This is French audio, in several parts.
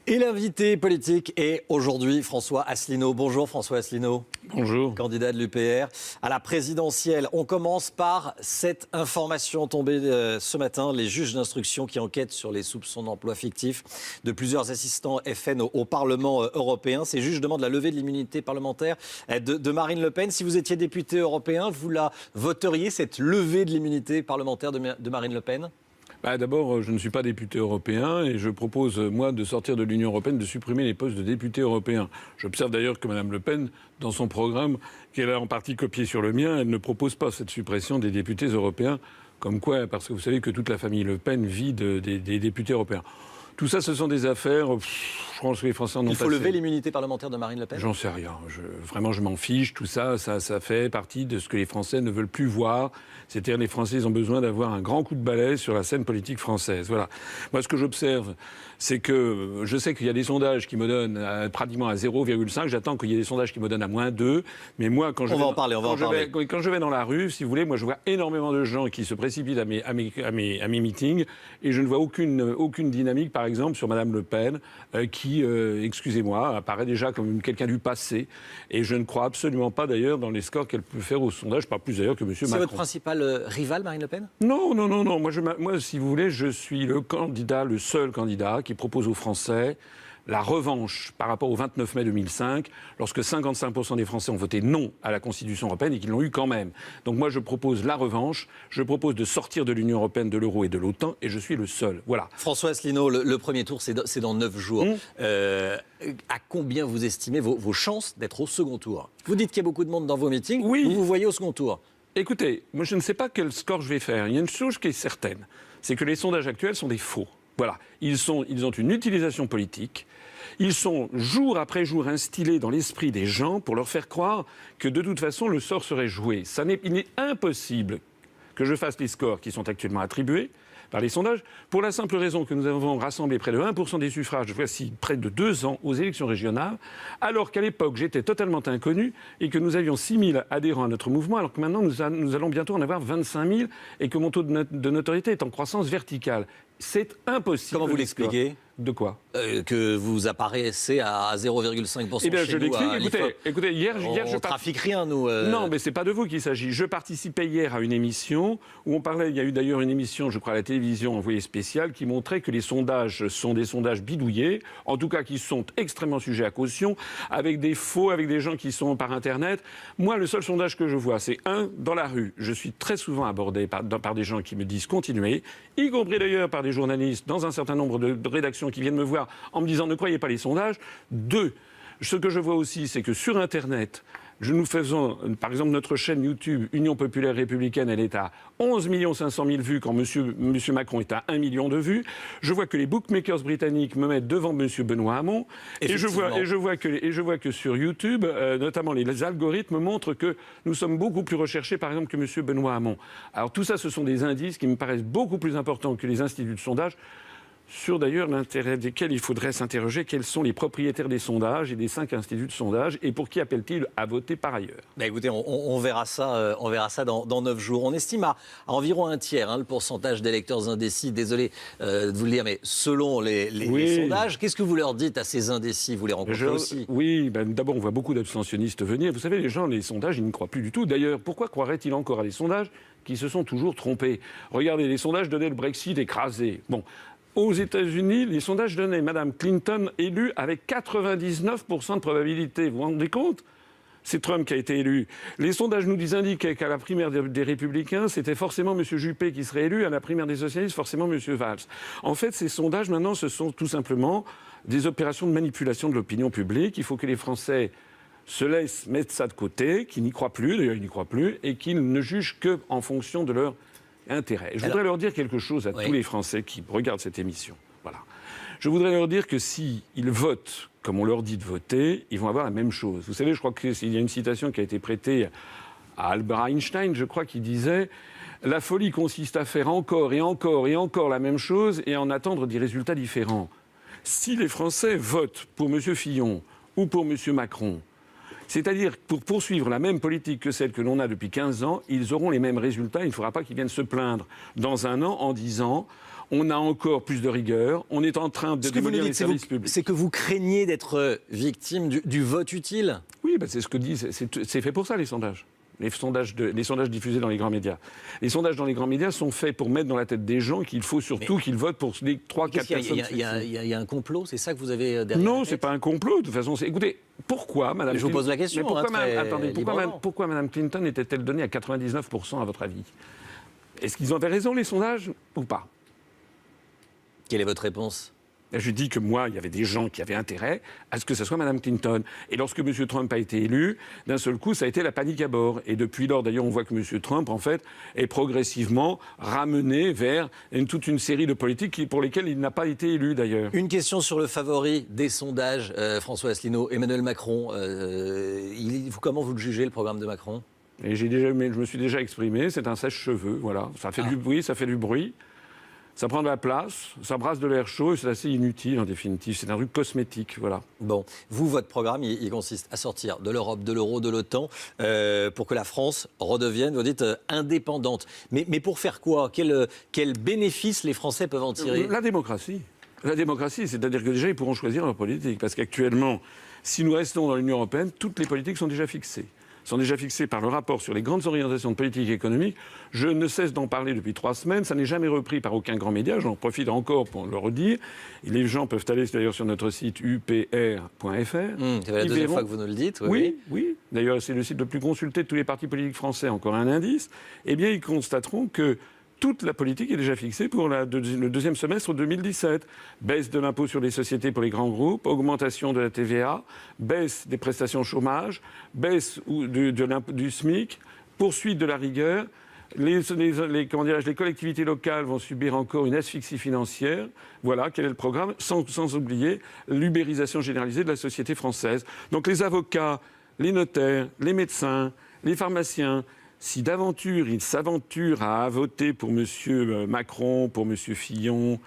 Et l'invité politique est aujourd'hui François Asselineau. Bonjour François Asselineau. Bonjour. Candidat de l'UPR à la présidentielle. On commence par cette information tombée ce matin. Les juges d'instruction qui enquêtent sur les soupçons d'emploi fictif de plusieurs assistants FN au Parlement européen. Ces juges demandent la levée de l'immunité parlementaire de Marine Le Pen. Si vous étiez député européen, vous la voteriez, cette levée de l'immunité parlementaire de Marine Le Pen ? D'abord, je ne suis pas député européen et je propose, moi, de sortir de l'Union européenne, de supprimer les postes de député européen. J'observe d'ailleurs que Mme Le Pen, dans son programme, qu'elle a en partie copié sur le mien, elle ne propose pas cette suppression des députés européens. Comme quoi, parce que vous savez que toute la famille Le Pen vit des députés européens. Tout ça, ce sont des affaires. Je pense que les Français en ont passé. Il faut lever l'immunité parlementaire de Marine Le Pen ? J'en sais rien. Vraiment, je m'en fiche. Tout ça, ça fait partie de ce que les Français ne veulent plus voir. C'est-à-dire, les Français, ils ont besoin d'avoir un grand coup de balai sur la scène politique française. Voilà. Moi, ce que j'observe, c'est que je sais qu'il y a des sondages qui me donnent pratiquement à 0,5. J'attends qu'il y ait des sondages qui me donnent à -2. Mais moi, quand je vais dans la rue, si vous voulez, moi, je vois énormément de gens qui se précipitent à mes meetings et je ne vois aucune dynamique, par exemple, sur Mme Le Pen, qui, excusez-moi, apparaît déjà comme quelqu'un du passé. Et je ne crois absolument pas, d'ailleurs, dans les scores qu'elle peut faire au sondage, pas plus d'ailleurs que M. Macron. C'est votre principal rival, Marine Le Pen ? Non. Moi, si vous voulez, je suis le seul candidat qui propose aux Français la revanche par rapport au 29 mai 2005, lorsque 55% des Français ont voté non à la Constitution européenne et qu'ils l'ont eu quand même. Donc moi, je propose la revanche, je propose de sortir de l'Union européenne, de l'euro et de l'OTAN, et je suis le seul. Voilà. François Asselineau, le premier tour, c'est dans 9 jours. À combien vous estimez vos chances d'être au second tour ? Vous dites qu'il y a beaucoup de monde dans vos meetings, oui. Vous voyez au second tour ? Écoutez, moi je ne sais pas quel score je vais faire. Il y a une chose qui est certaine, c'est que les sondages actuels sont des faux. Voilà, ils ont une utilisation politique. Ils sont jour après jour instillés dans l'esprit des gens pour leur faire croire que de toute façon le sort serait joué. Il est impossible que je fasse les scores qui sont actuellement attribués par les sondages, pour la simple raison que nous avons rassemblé près de 1% des suffrages, voici près de 2 ans, aux élections régionales, alors qu'à l'époque, j'étais totalement inconnu et que nous avions 6 000 adhérents à notre mouvement, alors que maintenant, nous allons bientôt en avoir 25 000 et que mon taux de notoriété est en croissance verticale. C'est impossible. Comment vous l'expliquez ? De quoi ? Que vous apparaissez à 0,5% Eh bien, chez je nous. l'explique. Écoutez, hier, je trafique rien, nous. Non, mais c'est pas de vous qu'il s'agit. Je participais hier à une émission où on parlait. Il y a eu d'ailleurs une émission, je crois, à la télévision envoyée spéciale, qui montrait que les sondages sont des sondages bidouillés, en tout cas qui sont extrêmement sujets à caution, avec des faux, avec des gens qui sont par Internet. Moi, le seul sondage que je vois, c'est dans la rue. Je suis très souvent abordé par des gens qui me disent continuez, y compris d'ailleurs par des journalistes dans un certain nombre de rédactions qui viennent me voir en me disant ne croyez pas les sondages. 2, ce que je vois aussi, c'est que sur Internet, nous faisons, par exemple, notre chaîne YouTube Union Populaire Républicaine, elle est à 11 500 000 vues quand M. Macron est à 1 million de vues. Je vois que les bookmakers britanniques me mettent devant M. Benoît Hamon. Et je vois que sur YouTube, notamment les algorithmes montrent que nous sommes beaucoup plus recherchés, par exemple, que M. Benoît Hamon. Alors tout ça, ce sont des indices qui me paraissent beaucoup plus importants que les instituts de sondage, sur d'ailleurs l'intérêt desquels il faudrait s'interroger quels sont les propriétaires des sondages et des 5 instituts de sondage et pour qui appellent-ils à voter par ailleurs. Écoutez, on verra ça, dans 9 jours. On estime à environ un tiers le pourcentage d'électeurs indécis. Désolé de vous le dire, mais selon les sondages, qu'est-ce que vous leur dites à ces indécis ? Vous les rencontrez aussi ? Oui, d'abord on voit beaucoup d'abstentionnistes venir. Vous savez, les gens, les sondages, ils ne croient plus du tout. D'ailleurs, pourquoi croiraient-ils encore à des sondages qui se sont toujours trompés ? Regardez, les sondages donnaient le Brexit écrasé. Bon. Aux États-Unis, les sondages donnaient Mme Clinton élue avec 99% de probabilité. Vous vous rendez compte ? C'est Trump qui a été élu. Les sondages nous indiquaient qu'à la primaire des Républicains, c'était forcément M. Juppé qui serait élu. À la primaire des Socialistes, forcément M. Valls. En fait, ces sondages, maintenant, ce sont tout simplement des opérations de manipulation de l'opinion publique. Il faut que les Français se laissent mettre ça de côté, qu'ils n'y croient plus, d'ailleurs ils n'y croient plus, et qu'ils ne jugent qu'en fonction de leur intérêt. Je voudrais leur dire quelque chose à tous les Français qui regardent cette émission. Voilà. Je voudrais leur dire que s'ils votent comme on leur dit de voter, ils vont avoir la même chose. Vous savez, je crois qu'il y a une citation qui a été prêtée à Albert Einstein, je crois, qui disait « La folie consiste à faire encore et encore et encore la même chose et à en attendre des résultats différents. » Si les Français votent pour M. Fillon ou pour M. Macron, c'est-à-dire pour poursuivre la même politique que celle que l'on a depuis 15 ans, ils auront les mêmes résultats. Il ne faudra pas qu'ils viennent se plaindre dans un an en disant On a encore plus de rigueur. On est en train de démolir les services publics. C'est que vous craignez d'être victime du vote utile? Oui, c'est ce que disent. C'est fait pour ça, les sondages. Les sondages diffusés dans les grands médias. Les sondages dans les grands médias sont faits pour mettre dans la tête des gens qu'il faut surtout qu'ils votent pour les 3-4 personnes. Il y a un complot, c'est ça que vous avez derrière? Non, c'est pas un complot. De toute façon, écoutez, pourquoi Madame Je vous pose la question. Pourquoi Madame Clinton était-elle donnée à 99% à votre avis? Est-ce qu'ils avaient raison, les sondages, ou pas? Quelle est votre réponse? Je dis que moi, il y avait des gens qui avaient intérêt à ce que ce soit Mme Clinton. Et lorsque M. Trump a été élu, d'un seul coup, ça a été la panique à bord. Et depuis lors, d'ailleurs, on voit que M. Trump, en fait, est progressivement ramené vers toute une série de politiques pour lesquelles il n'a pas été élu, d'ailleurs. Une question sur le favori des sondages, François Asselineau, Emmanuel Macron. Comment vous le jugez, le programme de Macron? Et je me suis déjà exprimé, c'est un sèche-cheveux, voilà. Ça fait du bruit, ça fait du bruit. Ça prend de la place, ça brasse de l'air chaud et c'est assez inutile en définitive. C'est un truc cosmétique, voilà. Bon, votre programme, il consiste à sortir de l'Europe, de l'euro, de l'OTAN, pour que la France redevienne, vous dites, indépendante. Mais pour faire quoi? Quel bénéfice les Français peuvent en tirer? La démocratie. La démocratie, c'est-à-dire que déjà, ils pourront choisir leur politique. Parce qu'actuellement, si nous restons dans l'Union européenne, toutes les politiques sont déjà fixées. Sont déjà fixés par le rapport sur les grandes orientations de politique économique. Je ne cesse d'en parler depuis 3 semaines. Ça n'est jamais repris par aucun grand média. J'en profite encore pour le redire. Et les gens peuvent aller d'ailleurs sur notre site upr.fr. C'est la deuxième fois que vous nous le dites. Oui. D'ailleurs, c'est le site le plus consulté de tous les partis politiques français. Encore un indice. Eh bien, ils constateront que toute la politique est déjà fixée pour le deuxième semestre 2017. Baisse de l'impôt sur les sociétés pour les grands groupes, augmentation de la TVA, baisse des prestations chômage, baisse du SMIC, poursuite de la rigueur. Les collectivités locales vont subir encore une asphyxie financière. Voilà quel est le programme, sans oublier l'ubérisation généralisée de la société française. Donc les avocats, les notaires, les médecins, les pharmaciens, si d'aventure ils s'aventurent à voter pour M. Macron, pour M. Fillon,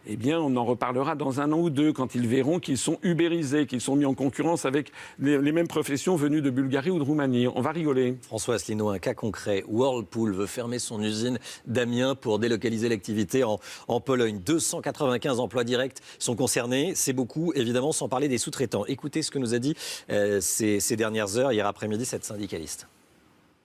eh bien on en reparlera dans 1 an ou 2 quand ils verront qu'ils sont ubérisés, qu'ils sont mis en concurrence avec les mêmes professions venues de Bulgarie ou de Roumanie. On va rigoler. François Asselineau, un cas concret. Whirlpool veut fermer son usine d'Amiens pour délocaliser l'activité en Pologne. 295 emplois directs sont concernés. C'est beaucoup, évidemment, sans parler des sous-traitants. Écoutez ce que nous a dit ces dernières heures, hier après-midi, cette syndicaliste.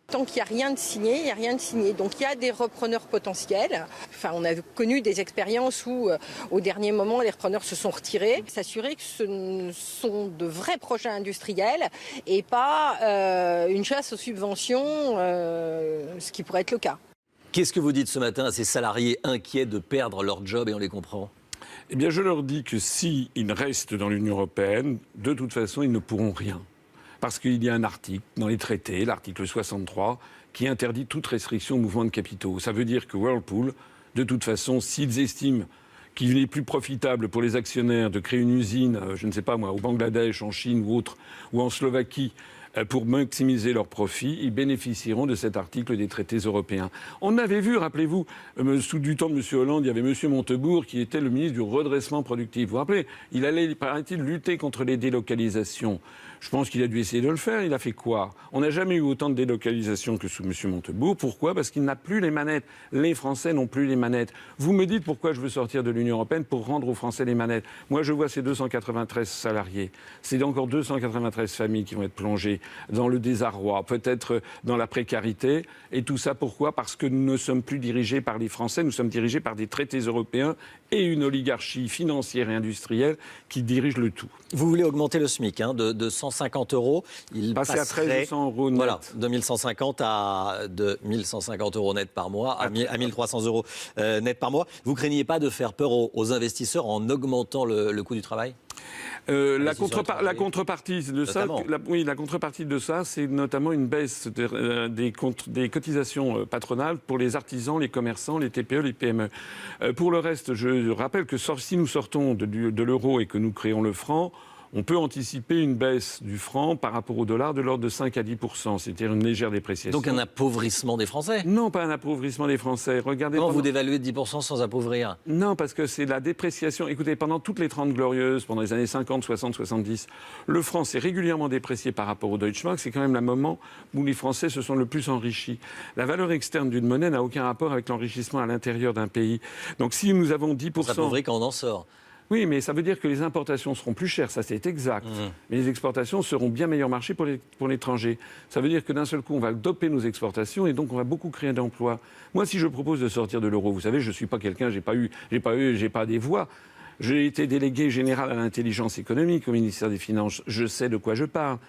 Tant qu'il n'y a rien de signé, il n'y a rien de signé. Donc il y a des repreneurs potentiels. Enfin, on a connu des expériences où, au dernier moment, les repreneurs se sont retirés. S'assurer que ce sont de vrais projets industriels et pas une chasse aux subventions, ce qui pourrait être le cas. Qu'est-ce que vous dites ce matin à ces salariés inquiets de perdre leur job, et on les comprend? Eh bien, je leur dis que s'ils restent dans l'Union européenne, de toute façon, ils ne pourront rien. Parce qu'il y a un article dans les traités, l'article 63, qui interdit toute restriction au mouvement de capitaux. Ça veut dire que Whirlpool, de toute façon, s'ils estiment qu'il est plus profitable pour les actionnaires de créer une usine, je ne sais pas moi, au Bangladesh, en Chine ou autre, ou en Slovaquie, pour maximiser leurs profits, ils bénéficieront de cet article des traités européens. On avait vu, rappelez-vous, sous du temps de M. Hollande, il y avait M. Montebourg qui était le ministre du redressement productif. Vous vous rappelez, il allait, paraît-il, lutter contre les délocalisations. Je pense qu'il a dû essayer de le faire. Il a fait quoi? On n'a jamais eu autant de délocalisation que sous M. Montebourg. Pourquoi? Parce qu'il n'a plus les manettes. Les Français n'ont plus les manettes. Vous me dites pourquoi je veux sortir de l'Union européenne pour rendre aux Français les manettes. Moi, je vois ces 293 salariés. C'est encore 293 familles qui vont être plongées dans le désarroi, peut-être dans la précarité. Et tout ça, pourquoi? Parce que nous ne sommes plus dirigés par les Français. Nous sommes dirigés par des traités européens et une oligarchie financière et industrielle qui dirige le tout. Vous voulez augmenter le SMIC de 150 €. Il passerait à 1 300 € net. Voilà, de 1150 à 2150 € net par mois, à 1300 € net par mois. Vous craignez pas de faire peur aux investisseurs en augmentant le coût du travail? La contrepartie de ça, c'est notamment une baisse des cotisations patronales pour les artisans, les commerçants, les TPE, les PME. Pour le reste, je rappelle que si nous sortons de l'euro et que nous créons le franc, on peut anticiper une baisse du franc par rapport au dollar de l'ordre de 5 à 10%, c'est-à-dire une légère dépréciation. Donc un appauvrissement des Français? Non, pas un appauvrissement des Français. Regardez. Comment vous dévaluez de 10% sans appauvrir? Non, parce que c'est la dépréciation. Écoutez, pendant toutes les 30 glorieuses, pendant les années 50, 60, 70, le franc s'est régulièrement déprécié par rapport au Deutschmark. C'est quand même le moment où les Français se sont le plus enrichis. La valeur externe d'une monnaie n'a aucun rapport avec l'enrichissement à l'intérieur d'un pays. Donc si nous avons 10%... On s'appauvrit quand on en sort. Oui, mais ça veut dire que les importations seront plus chères, ça c'est exact. Mais les exportations seront bien meilleur marché pour l'étranger. Ça veut dire que d'un seul coup, on va doper nos exportations et donc on va beaucoup créer d'emplois. Moi, si je propose de sortir de l'euro, vous savez, je ne suis pas quelqu'un, j'ai pas des voix. J'ai été délégué général à l'intelligence économique au ministère des Finances. Je sais de quoi je parle.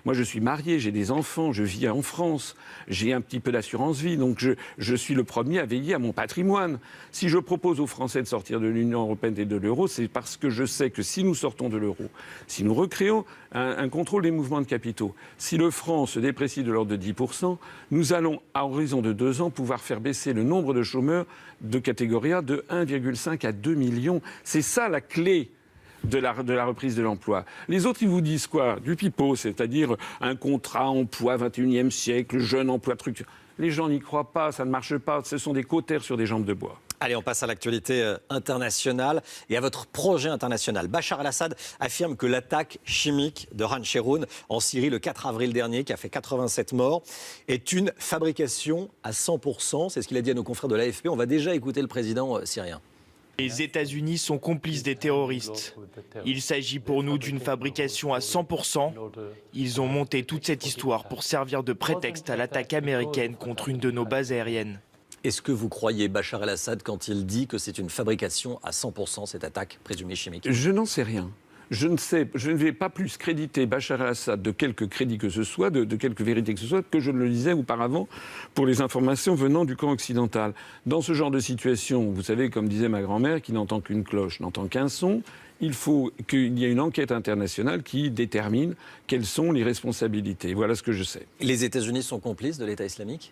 Moi, je suis marié, j'ai des enfants, je vis en France, j'ai un petit peu d'assurance vie, donc je suis le premier à veiller à mon patrimoine. Si je propose aux Français de sortir de l'Union européenne et de l'euro, c'est parce que je sais que si nous sortons de l'euro, si nous recréons un contrôle des mouvements de capitaux, si le franc se déprécie de l'ordre de 10%, nous allons, à horizon de 2 ans, pouvoir faire baisser le nombre de chômeurs de catégorie A de 1,5 à 2 millions. C'est ça la clé de la reprise de l'emploi. Les autres, ils vous disent quoi? Du pipeau, c'est-à-dire un contrat emploi 21e siècle, jeune emploi, truc. Les gens n'y croient pas, ça ne marche pas. Ce sont des cautères sur des jambes de bois. Allez, on passe à l'actualité internationale et à votre projet international. Bachar el-Assad affirme que l'attaque chimique de Khan Cheikhoun en Syrie le 4 avril dernier, qui a fait 87 morts, est une fabrication à 100%. C'est ce qu'il a dit à nos confrères de l'AFP. On va déjà écouter le président syrien. Les États-Unis sont complices des terroristes. Il s'agit pour nous d'une fabrication à 100%. Ils ont monté toute cette histoire pour servir de prétexte à l'attaque américaine contre une de nos bases aériennes. Est-ce que vous croyez Bachar el-Assad quand il dit que c'est une fabrication à 100%, cette attaque présumée chimique? Je n'en sais rien. Je ne vais pas plus créditer Bachar el-Assad de quelque crédit que ce soit, de quelque vérité que ce soit, que je ne le disais auparavant pour les informations venant du camp occidental. Dans ce genre de situation, vous savez, comme disait ma grand-mère, qui n'entend qu'une cloche, n'entend qu'un son, il faut qu'il y ait une enquête internationale qui détermine quelles sont les responsabilités. Voilà ce que je sais. Les États-Unis sont complices de l'État islamique?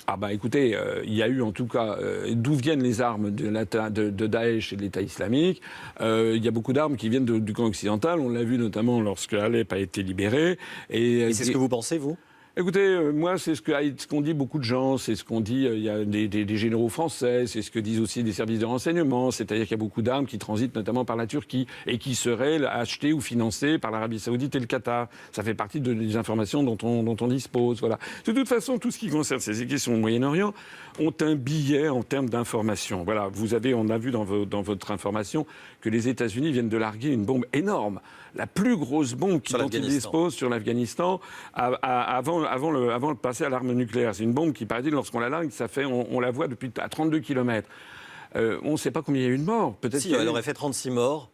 Ah bah écoutez, il y a eu en tout cas, d'où viennent les armes de Daesh et de l'État islamique. Il y a beaucoup d'armes qui viennent du camp occidental. On l'a vu notamment lorsque Alep a été libéré. Et c'est ce que vous pensez, vous? Écoutez, moi, c'est ce qu'ont dit beaucoup de gens, c'est ce qu'ont dit il y a des généraux français, c'est ce que disent aussi des services de renseignement, c'est-à-dire qu'il y a beaucoup d'armes qui transitent notamment par la Turquie et qui seraient achetées ou financées par l'Arabie Saoudite et le Qatar. Ça fait partie des informations dont on dispose. Voilà. De toute façon, tout ce qui concerne ces questions au Moyen-Orient ont un billet en termes d'information. Voilà, on a vu dans votre information que les États-Unis viennent de larguer une bombe énorme, la plus grosse bombe dont ils disposent sur l'Afghanistan avant de passer à l'arme nucléaire. C'est une bombe qui, paraît-il, lorsqu'on la largue, on la voit depuis à 32 km. On ne sait pas combien il y a eu de morts. Peut-être si, elle aurait fait 36 morts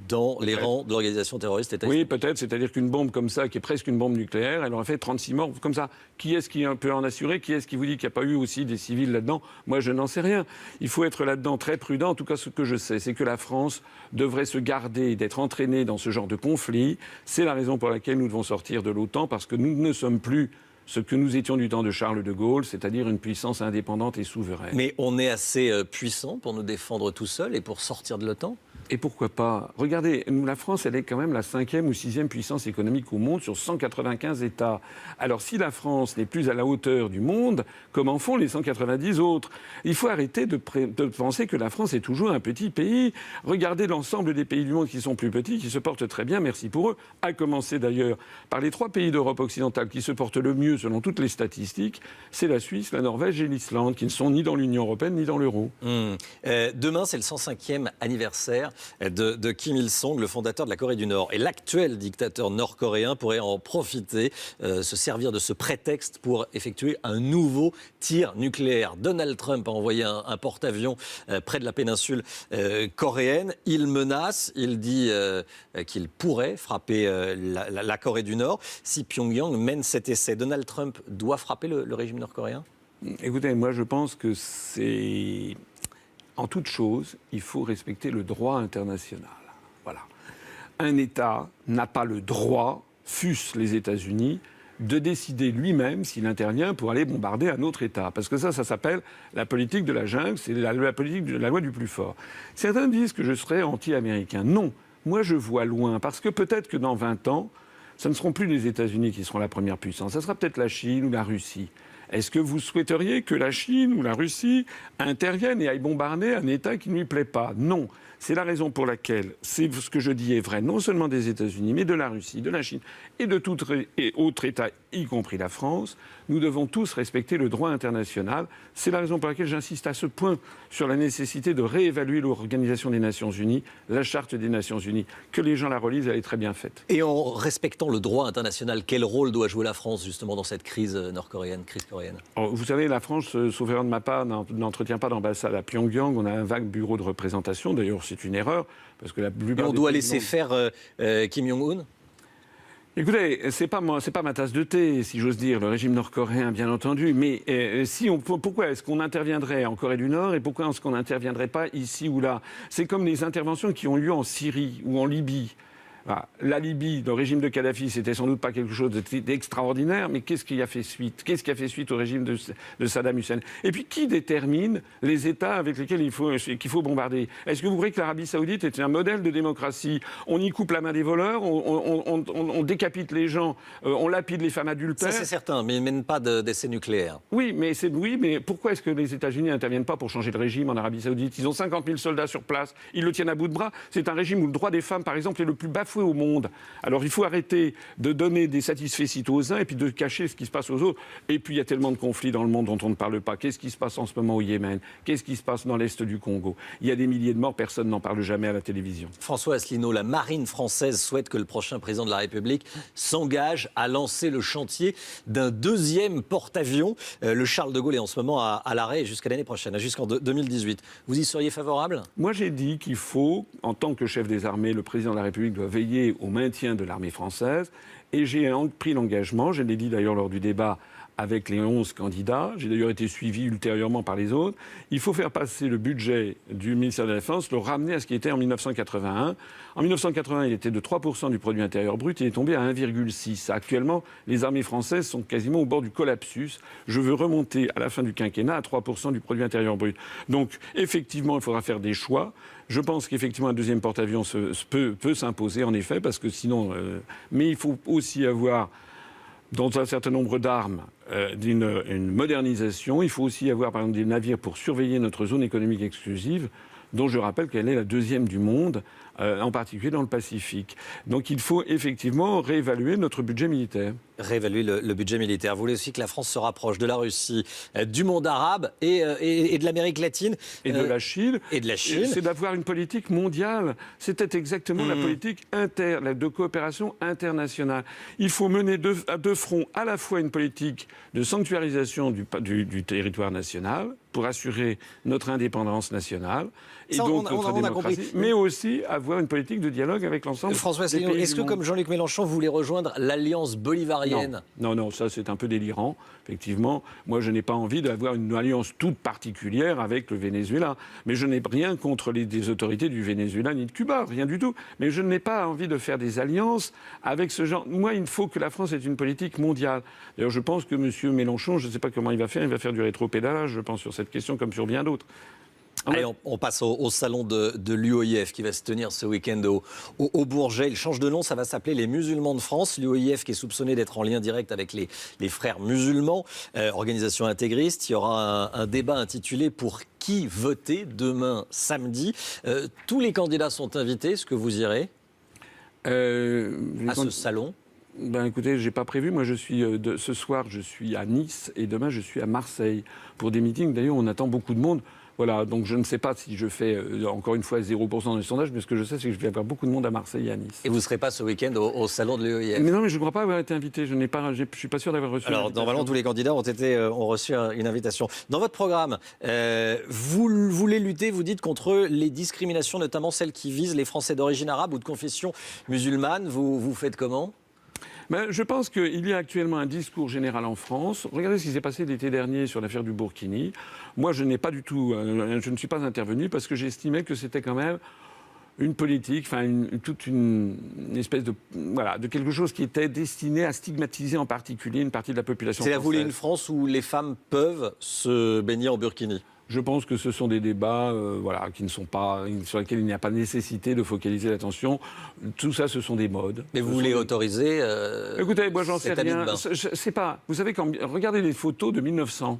dans les rangs de l'organisation terroriste État islamique. Oui, peut-être. C'est-à-dire qu'une bombe comme ça, qui est presque une bombe nucléaire, elle aurait fait 36 morts comme ça. Qui est-ce qui peut en assurer? Qui est-ce qui vous dit qu'il n'y a pas eu aussi des civils là-dedans? Moi, je n'en sais rien. Il faut être là-dedans très prudent. En tout cas, ce que je sais, c'est que la France devrait se garder d'être entraînée dans ce genre de conflit. C'est la raison pour laquelle nous devons sortir de l'OTAN, parce que nous ne sommes plus ce que nous étions du temps de Charles de Gaulle, c'est-à-dire une puissance indépendante et souveraine. Mais on est assez puissant pour nous défendre tout seul et pour sortir de l'OTAN? Et pourquoi pas? Regardez, la France, elle est quand même la 5e ou 6e puissance économique au monde sur 195 États. Alors si la France n'est plus à la hauteur du monde, comment font les 190 autres? Il faut arrêter de penser que la France est toujours un petit pays. Regardez l'ensemble des pays du monde qui sont plus petits, qui se portent très bien, merci pour eux. À commencer d'ailleurs par les 3 pays d'Europe occidentale qui se portent le mieux selon toutes les statistiques, c'est la Suisse, la Norvège et l'Islande, qui ne sont ni dans l'Union européenne ni dans l'euro. Demain, c'est le 105e anniversaire de Kim Il-sung, le fondateur de la Corée du Nord. Et l'actuel dictateur nord-coréen pourrait en profiter, se servir de ce prétexte pour effectuer un nouveau tir nucléaire. Donald Trump a envoyé un porte-avions près de la péninsule coréenne. Il menace, il dit qu'il pourrait frapper la Corée du Nord si Pyongyang mène cet essai. Donald Trump doit frapper le régime nord-coréen? Écoutez, moi je pense que c'est... En toute chose, il faut respecter le droit international. Voilà. Un État n'a pas le droit, fût-ce les États-Unis, de décider lui-même s'il intervient pour aller bombarder un autre État. Parce que ça s'appelle la politique de la jungle, c'est la politique de la loi du plus fort. Certains disent que je serais anti-américain. Non. Moi, je vois loin, parce que peut-être que dans 20 ans, ce ne seront plus les États-Unis qui seront la première puissance, ça sera peut-être la Chine ou la Russie. Est-ce que vous souhaiteriez que la Chine ou la Russie interviennent et aillent bombarder un État qui ne lui plaît pas? Non. C'est la raison pour laquelle, c'est ce que je dis est vrai, non seulement des États-Unis, mais de la Russie, de la Chine et de tout autre État, y compris la France. Nous devons tous respecter le droit international. C'est la raison pour laquelle j'insiste à ce point sur la nécessité de réévaluer l'Organisation des Nations Unies, la Charte des Nations Unies. Que les gens la relisent, elle est très bien faite. Et en respectant le droit international, quel rôle doit jouer la France justement dans cette crise nord-coréenne, crise coréenne? Alors, vous savez, la France, sauf erreur de ma part, n'entretient pas d'ambassade à Pyongyang. On a un vague bureau de représentation. D'ailleurs, c'est une erreur, parce que la plupart Et on doit laisser faire Kim Jong-un? Écoutez, c'est pas ma tasse de thé, si j'ose dire, le régime nord-coréen, bien entendu. Mais pourquoi est-ce qu'on interviendrait en Corée du Nord et pourquoi est-ce qu'on n'interviendrait pas ici ou là? C'est comme les interventions qui ont eu lieu en Syrie ou en Libye. La Libye, le régime de Kadhafi, c'était sans doute pas quelque chose d'extraordinaire, mais qu'est-ce qui a fait suite? Qu'est-ce qui a fait suite au régime de Saddam Hussein? Et puis, qui détermine les États avec lesquels qu'il faut bombarder? Est-ce que vous croyez que l'Arabie Saoudite est un modèle de démocratie? On y coupe la main des voleurs, on décapite les gens, on lapide les femmes adultères. Ça, c'est certain, mais ils ne mènent pas d'essais nucléaires. Oui, mais pourquoi est-ce que les États-Unis n'interviennent pas pour changer le régime en Arabie Saoudite? Ils ont 50 000 soldats sur place, ils le tiennent à bout de bras. C'est un régime où le droit des femmes, par exemple, est le plus bafoué au monde. Alors il faut arrêter de donner des satisfecit aux uns et puis de cacher ce qui se passe aux autres. Et puis il y a tellement de conflits dans le monde dont on ne parle pas. Qu'est-ce qui se passe en ce moment au Yémen? Qu'est-ce qui se passe dans l'est du Congo? Il y a des milliers de morts, personne n'en parle jamais à la télévision. François Asselineau, la marine française souhaite que le prochain président de la République s'engage à lancer le chantier d'un deuxième porte-avions. Le Charles de Gaulle est en ce moment à l'arrêt jusqu'à l'année prochaine, jusqu'en 2018. Vous y seriez favorable? Moi j'ai dit qu'il faut, en tant que chef des armées, le président de la République doit veiller au maintien de l'armée française. Et j'ai pris l'engagement, je l'ai dit d'ailleurs lors du débat avec les 11 candidats, j'ai d'ailleurs été suivi ultérieurement par les autres, il faut faire passer le budget du ministère de la Défense, le ramener à ce qui était en 1981. En 1980, il était de 3% du produit intérieur brut, il est tombé à 1,6%. Actuellement, les armées françaises sont quasiment au bord du collapsus. Je veux remonter à la fin du quinquennat à 3% du produit intérieur brut. Donc, effectivement, il faudra faire des choix. Je pense qu'effectivement, un deuxième porte-avions peut s'imposer, en effet, parce que sinon... mais il faut aussi avoir, dans un certain nombre d'armes, une modernisation. Il faut aussi avoir, par exemple, des navires pour surveiller notre zone économique exclusive, dont je rappelle qu'elle est la deuxième du monde, en particulier dans le Pacifique. Donc il faut effectivement réévaluer notre budget militaire. Réévaluer le budget militaire. Vous voulez aussi que la France se rapproche de la Russie, du monde arabe et de l'Amérique latine. Et de la Chine. Et de la Chine. C'est d'avoir une politique mondiale. C'était exactement la politique de coopération internationale. Il faut mener de front à la fois une politique de sanctuarisation du territoire national pour assurer notre indépendance nationale et ça, donc notre démocratie, mais aussi avoir une politique de dialogue avec l'ensemble François des pays du monde. Est-ce que, comme Jean-Luc Mélenchon, vous voulez rejoindre l'alliance bolivarienne? Non, ça c'est un peu délirant, effectivement. Moi, je n'ai pas envie d'avoir une alliance toute particulière avec le Venezuela. Mais je n'ai rien contre les autorités du Venezuela ni de Cuba, rien du tout. Mais je n'ai pas envie de faire des alliances avec ce genre. Moi, il faut que la France ait une politique mondiale. D'ailleurs, je pense que M. Mélenchon, je ne sais pas comment il va faire du rétropédalage, je pense, sur cette question comme sur bien d'autres. Allez, on passe au salon de l'UOIF qui va se tenir ce week-end au Bourget. Il change de nom, ça va s'appeler les Musulmans de France. L'UOIF qui est soupçonné d'être en lien direct avec les frères musulmans, organisation intégriste. Il y aura un débat intitulé « Pour qui voter ?» demain samedi. Tous les candidats sont invités. Est-ce que vous irez à ce salon? Écoutez, j'ai pas prévu. Moi, ce soir, je suis à Nice et demain, je suis à Marseille pour des meetings. D'ailleurs, on attend beaucoup de monde. Voilà, donc je ne sais pas si je fais, encore une fois, 0% dans les sondages, mais ce que je sais, c'est que je vais avoir beaucoup de monde à Marseille et à Nice. Et vous ne serez pas ce week-end au salon de l'UOIF? Mais non, mais je ne crois pas avoir été invité. Je ne suis pas sûr d'avoir reçu. Alors, normalement, tous les candidats ont reçu une invitation. Dans votre programme, vous voulez lutter, vous dites, contre les discriminations, notamment celles qui visent les Français d'origine arabe ou de confession musulmane. Vous faites comment? Je pense qu'il y a actuellement un discours général en France. Regardez ce qui s'est passé l'été dernier sur l'affaire du Burkini. Moi, je ne suis pas intervenu parce que j'estimais que c'était quand même une politique, toute une espèce de quelque chose qui était destiné à stigmatiser en particulier une partie de la population française. C'est-à-dire, vous voulez une France où les femmes peuvent se baigner en burkini? Je pense que ce sont des débats sur lesquels il n'y a pas nécessité de focaliser l'attention. Tout ça, ce sont des modes. Mais vous voulez autoriser Écoutez, moi, j'en sais cet ami de rien. bain. C'est pas... Vous savez, regardez les photos de 1900.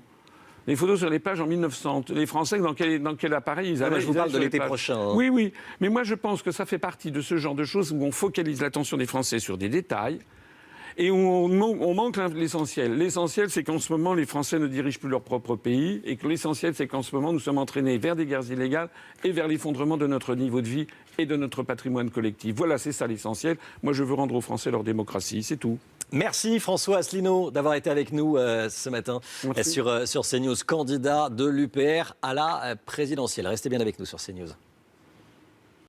Les photos sur les plages en 1900. Les Français, dans quel appareil ils avaient... Je vous parle de l'été prochain. Hein. Oui, oui. Mais moi, je pense que ça fait partie de ce genre de choses où on focalise l'attention des Français sur des détails. Et on manque l'essentiel. L'essentiel, c'est qu'en ce moment, les Français ne dirigent plus leur propre pays et que l'essentiel, c'est qu'en ce moment, nous sommes entraînés vers des guerres illégales et vers l'effondrement de notre niveau de vie et de notre patrimoine collectif. Voilà, c'est ça l'essentiel. Moi, je veux rendre aux Français leur démocratie, c'est tout. Merci François Asselineau d'avoir été avec nous ce matin sur CNews, candidat de l'UPR à la présidentielle. Restez bien avec nous sur CNews.